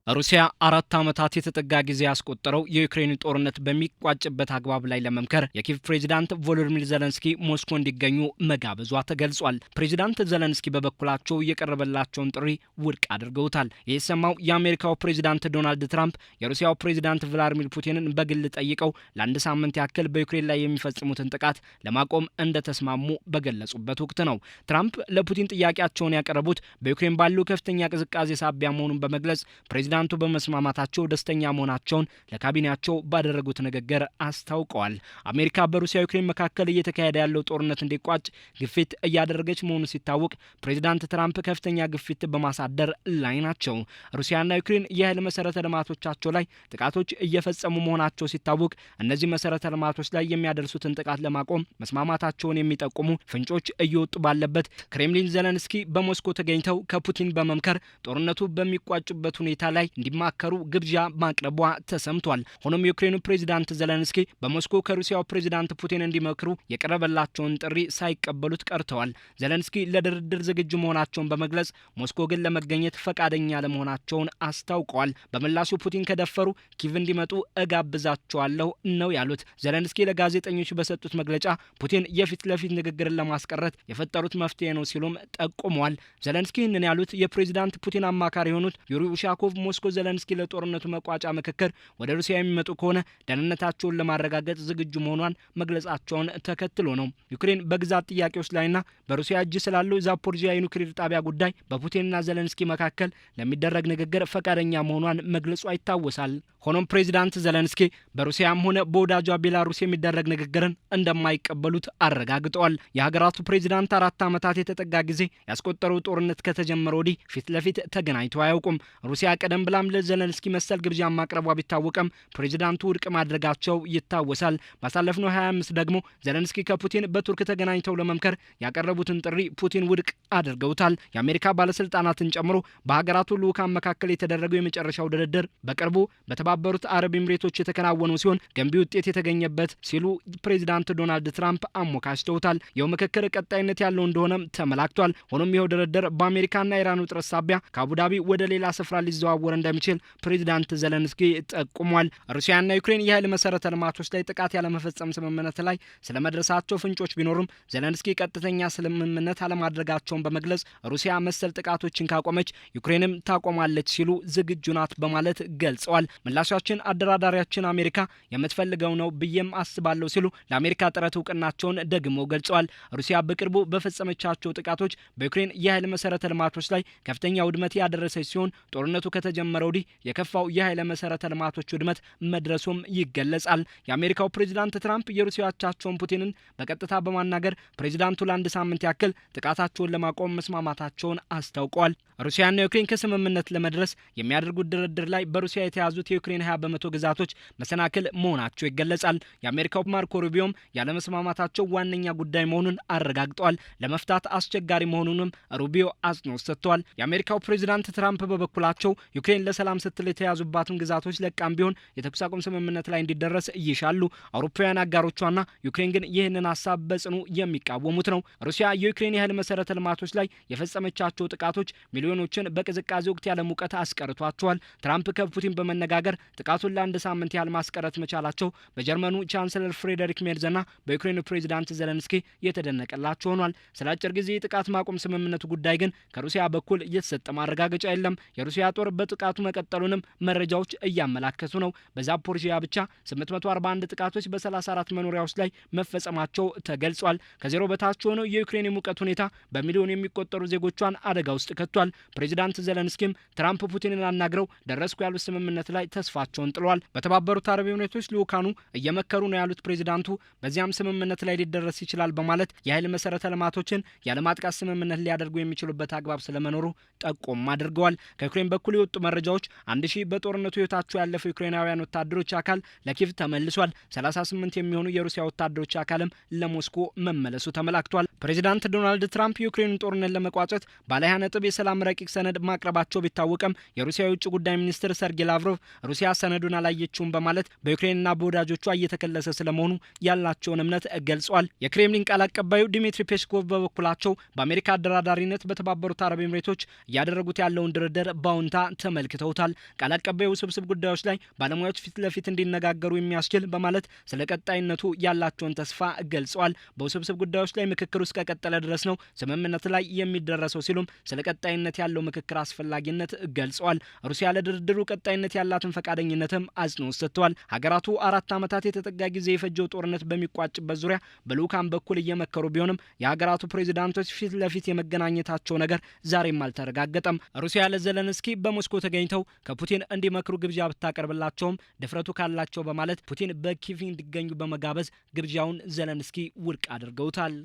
ሩሲያ 4 ዓመታት የተጠጋ ጊዜ ያስቆጠረው የዩክሬን ጦርነት በሚቋጭበት አግባብ ላይ ለመምከር የኪየቭ ፕሬዝዳንት ቮሎዲሚር ዘለንስኪ ሞስኮ እንዲገኙ መጋበዟ ተገልጿል። ፕሬዝዳንት ዘለንስኪ በበኩላቸው የቀረበላቸውን ጥሪ ውድቅ አድርገውታል። የተሰማው የአሜሪካው ፕሬዝዳንት ዶናልድ ትራምፕ የሩሲያው ፕሬዝዳንት ቭላዲሚር ፑቲንን በግል ጠይቀው ለአንድ ሳምንት ያክል በዩክሬን ላይ የሚፈጽሙትን ጥቃት ለማቆም እንደተስማሙ በገለጹበት ወቅት ነው። ትራምፕ ለፑቲን ጥያቄያቸውን ያቀረቡት በዩክሬን ባለው ከፍተኛ ቅዝቃዜ ሳቢያ መሆኑን በመግለጽ ፕሬዝዳንቱ በመስማማታቸው ደስተኛ መሆናቸውን ለካቢኔያቸው ባደረጉት ንግግር አስታውቀዋል። አሜሪካ በሩሲያ ዩክሬን መካከል እየተካሄደ ያለው ጦርነት እንዲቋጭ ግፊት እያደረገች መሆኑ ሲታወቅ ፕሬዝዳንት ትራምፕ ከፍተኛ ግፊት በማሳደር ላይ ናቸው። ሩሲያና ዩክሬን የኃይል መሰረተ ልማቶቻቸው ላይ ጥቃቶች እየፈጸሙ መሆናቸው ሲታወቅ እነዚህ መሰረተ ልማቶች ላይ የሚያደርሱትን ጥቃት ለማቆም መስማማታቸውን የሚጠቁሙ ፍንጮች እየወጡ ባለበት ክሬምሊን ዘለንስኪ በሞስኮ ተገኝተው ከፑቲን በመምከር ጦርነቱ በሚቋጭበት ሁኔታ ላይ እንዲማከሩ ግብዣ ማቅረቧ ተሰምቷል። ሆኖም የዩክሬኑ ፕሬዝዳንት ዘለንስኪ በሞስኮ ከሩሲያው ፕሬዝዳንት ፑቲን እንዲመክሩ የቀረበላቸውን ጥሪ ሳይቀበሉት ቀርተዋል። ዘለንስኪ ለድርድር ዝግጁ መሆናቸውን በመግለጽ ሞስኮ ግን ለመገኘት ፈቃደኛ ለመሆናቸውን አስታውቀዋል። በምላሹ ፑቲን ከደፈሩ ኪየቭ እንዲመጡ እጋብዛቸዋለሁ ነው ያሉት። ዘለንስኪ ለጋዜጠኞች በሰጡት መግለጫ ፑቲን የፊት ለፊት ንግግርን ለማስቀረት የፈጠሩት መፍትሄ ነው ሲሉም ጠቁመዋል። ዘለንስኪ ይህንን ያሉት የፕሬዝዳንት ፑቲን አማካሪ የሆኑት ዩሪ ኡሻኮቭ ሞስኮ ዘለንስኪ ለጦርነቱ መቋጫ ምክክር ወደ ሩሲያ የሚመጡ ከሆነ ደህንነታቸውን ለማረጋገጥ ዝግጁ መሆኗን መግለጻቸውን ተከትሎ ነው። ዩክሬን በግዛት ጥያቄዎች ላይና በሩሲያ እጅ ስላለው ዛፖሪዥያ የኒውክሌር ጣቢያ ጉዳይ በፑቲንና ዘለንስኪ መካከል ለሚደረግ ንግግር ፈቃደኛ መሆኗን መግለጿ ይታወሳል። ሆኖም ፕሬዝዳንት ዘለንስኪ በሩሲያም ሆነ በወዳጇ ቤላሩስ የሚደረግ ንግግርን እንደማይቀበሉት አረጋግጠዋል። የሀገራቱ ፕሬዝዳንት 4 ዓመታት የተጠጋ ጊዜ ያስቆጠረው ጦርነት ከተጀመረ ወዲህ ፊት ለፊት ተገናኝተው አያውቁም። ሩሲያ ቀደም ብላም ለዘለንስኪ መሰል ግብዣ ማቅረቧ ቢታወቅም ፕሬዝዳንቱ ውድቅ ማድረጋቸው ይታወሳል። ባሳለፍነው 25 ደግሞ ዘለንስኪ ከፑቲን በቱርክ ተገናኝተው ለመምከር ያቀረቡትን ጥሪ ፑቲን ውድቅ አድርገውታል። የአሜሪካ ባለስልጣናትን ጨምሮ በሀገራቱ ልዑካን መካከል የተደረገው የመጨረሻው ድርድር በቅርቡ በተባበሩት አረብ ኤምሬቶች የተከናወነው ሲሆን ገንቢ ውጤት የተገኘበት ሲሉ ፕሬዝዳንት ዶናልድ ትራምፕ አሞካሽተውታል። ይኸው ምክክር ቀጣይነት ያለው እንደሆነም ተመላክቷል። ሆኖም ይኸው ድርድር በአሜሪካና ኢራን ውጥረት ሳቢያ ከአቡዳቢ ወደ ሌላ ስፍራ ሊዘዋወር እንደሚችል ፕሬዝዳንት ዘለንስኪ ጠቁሟል። ሩሲያና ዩክሬን የኃይል መሰረተ ልማቶች ላይ ጥቃት ያለመፈጸም ስምምነት ላይ ስለመድረሳቸው ፍንጮች ቢኖሩም ዘለንስኪ ቀጥተኛ ስምምነት አለማድረጋቸውን በመግለጽ ሩሲያ መሰል ጥቃቶችን ካቆመች ዩክሬንም ታቆማለች ሲሉ ዝግጁ ናት በማለት ገልጸዋል። ምላሻችን አደራዳሪያችን አሜሪካ የምትፈልገው ነው ብዬም አስባለሁ ሲሉ ለአሜሪካ ጥረት እውቅናቸውን ደግሞ ገልጸዋል። ሩሲያ በቅርቡ በፈጸመቻቸው ጥቃቶች በዩክሬን የኃይል መሰረተ ልማቶች ላይ ከፍተኛ ውድመት ያደረሰች ሲሆን ጦርነቱ ከተጀመረ ወዲህ የከፋው የኃይል መሰረተ ልማቶች ውድመት መድረሱም ይገለጻል። የአሜሪካው ፕሬዝዳንት ትራምፕ የሩሲያ አቻቸውን ፑቲንን በቀጥታ በማናገር ፕሬዝዳንቱ ለአንድ ሳምንት ያክል ጥቃታቸውን ለማቆም መስማማታቸውን አስታውቀዋል። ሩሲያና ዩክሬን ከስምምነት ለመድረስ የሚያደርጉት ድርድር ላይ በሩሲያ የተያዙት የዩክሬን 20% ግዛቶች መሰናክል መሆናቸው ይገለጻል። የአሜሪካው ማርኮ ሩቢዮም ያለመስማማታቸው ዋነኛ ጉዳይ መሆኑን አረጋግጠዋል። ለመፍታት አስቸጋሪ መሆኑንም ሩቢዮ አጽንኦት ሰጥተዋል። የአሜሪካው ፕሬዝዳንት ትራምፕ በበኩላቸው ዩክሬን ለሰላም ስትል የተያዙባትን ግዛቶች ለቃም ቢሆን የተኩስ አቁም ስምምነት ላይ እንዲደረስ ይሻሉ። አውሮፓውያን አጋሮቿና ዩክሬን ግን ይህንን ሀሳብ በጽኑ የሚቃወሙት ነው። ሩሲያ የዩክሬን የኃይል መሰረተ ልማቶች ላይ የፈጸመቻቸው ጥቃቶች ሚሊዮኖችን በቅዝቃዜ ወቅት ያለ ሙቀት አስቀርቷቸዋል። ትራምፕ ከፑቲን በመነጋገር ጥቃቱን ለአንድ ሳምንት ያህል ማስቀረት መቻላቸው በጀርመኑ ቻንስለር ፍሬደሪክ ሜርዝና በዩክሬኑ ፕሬዝዳንት ዘለንስኪ የተደነቀላቸው ሆኗል። ስለ አጭር ጊዜ የጥቃት ማቆም ስምምነቱ ጉዳይ ግን ከሩሲያ በኩል የተሰጠ ማረጋገጫ የለም። የሩሲያ ጦር በጥቃቱ መቀጠሉንም መረጃዎች እያመላከቱ ነው። በዛፖሪዥያ ብቻ 841 ጥቃቶች በ34 መኖሪያዎች ላይ መፈጸማቸው ተገልጿል። ከዜሮ በታች ሆነው የዩክሬን የሙቀት ሁኔታ በሚሊዮን የሚቆጠሩ ዜጎቿን አደጋ ውስጥ ከቷል። ፕሬዝዳንት ዘለንስኪም ትራምፕ ፑቲንን አናግረው ደረስኩ ያሉት ስምምነት ላይ ተስፋቸውን ጥለዋል። በተባበሩት አረብ ኤምሬቶች ልዑካኑ እየመከሩ ነው ያሉት ፕሬዝዳንቱ በዚያም ስምምነት ላይ ሊደረስ ይችላል በማለት የኃይል መሰረተ ልማቶችን ያለማጥቃት ስምምነት ሊያደርጉ የሚችሉበት አግባብ ስለመኖሩ ጠቆም አድርገዋል። ከዩክሬን በኩል የወጡ መረጃዎች 1000 በጦርነቱ ህይወታቸው ያለፈው ዩክሬናውያን ወታደሮች አካል ለኪየቭ ተመልሷል። 38 የሚሆኑ የሩሲያ ወታደሮች አካልም ለሞስኮ መመለሱ ተመላክቷል። ፕሬዝዳንት ዶናልድ ትራምፕ የዩክሬንን ጦርነት ለመቋጨት ባለ 20 ነጥብ የሰላም ረቂቅ ሰነድ ማቅረባቸው ቢታወቅም የሩሲያ የውጭ ጉዳይ ሚኒስትር ሰርጌይ ላቭሮቭ ሩሲያ ሰነዱን አላየችውም በማለት በዩክሬንና በወዳጆቿ እየተከለሰ ስለመሆኑ ያላቸውን እምነት ገልጿል። የክሬምሊን ቃል አቀባዩ ዲሚትሪ ፔስኮቭ በበኩላቸው በአሜሪካ አደራዳሪነት በተባበሩት አረብ ኤምሬቶች እያደረጉት ያለውን ድርድር በአዎንታ ተመልክተውታል። ቃል አቀባዩ ውስብስብ ጉዳዮች ላይ ባለሙያዎች ፊት ለፊት እንዲነጋገሩ የሚያስችል በማለት ስለ ቀጣይነቱ ያላቸውን ተስፋ ገልጸዋል። በውስብስብ ጉዳዮች ላይ ምክክር ውስጥ ከቀጠለ ድረስ ነው ስምምነት ላይ የሚደረሰው ሲሉም ስለ ቀጣይነት ያለው ምክክር አስፈላጊነት ገልጸዋል። ሩሲያ ለድርድሩ ቀጣይነት ያላትን ፈቃደኝነትም አጽንኦት ሰጥተዋል። ሀገራቱ 4 ዓመታት የተጠጋ ጊዜ የፈጀው ጦርነት በሚቋጭበት ዙሪያ በልዑካን በኩል እየመከሩ ቢሆንም የሀገራቱ ፕሬዚዳንቶች ፊት ለፊት የመገናኘታቸው ነገር ዛሬም አልተረጋገጠም። ሩሲያ ለዘለንስኪ በሞስኮ ተገኝተው ከፑቲን እንዲመክሩ ግብዣ ብታቀርብላቸውም ድፍረቱ ካላቸው በማለት ፑቲን በኪቭ እንዲገኙ በመጋበዝ ግብዣውን ዘለንስኪ ውድቅ አድርገውታል።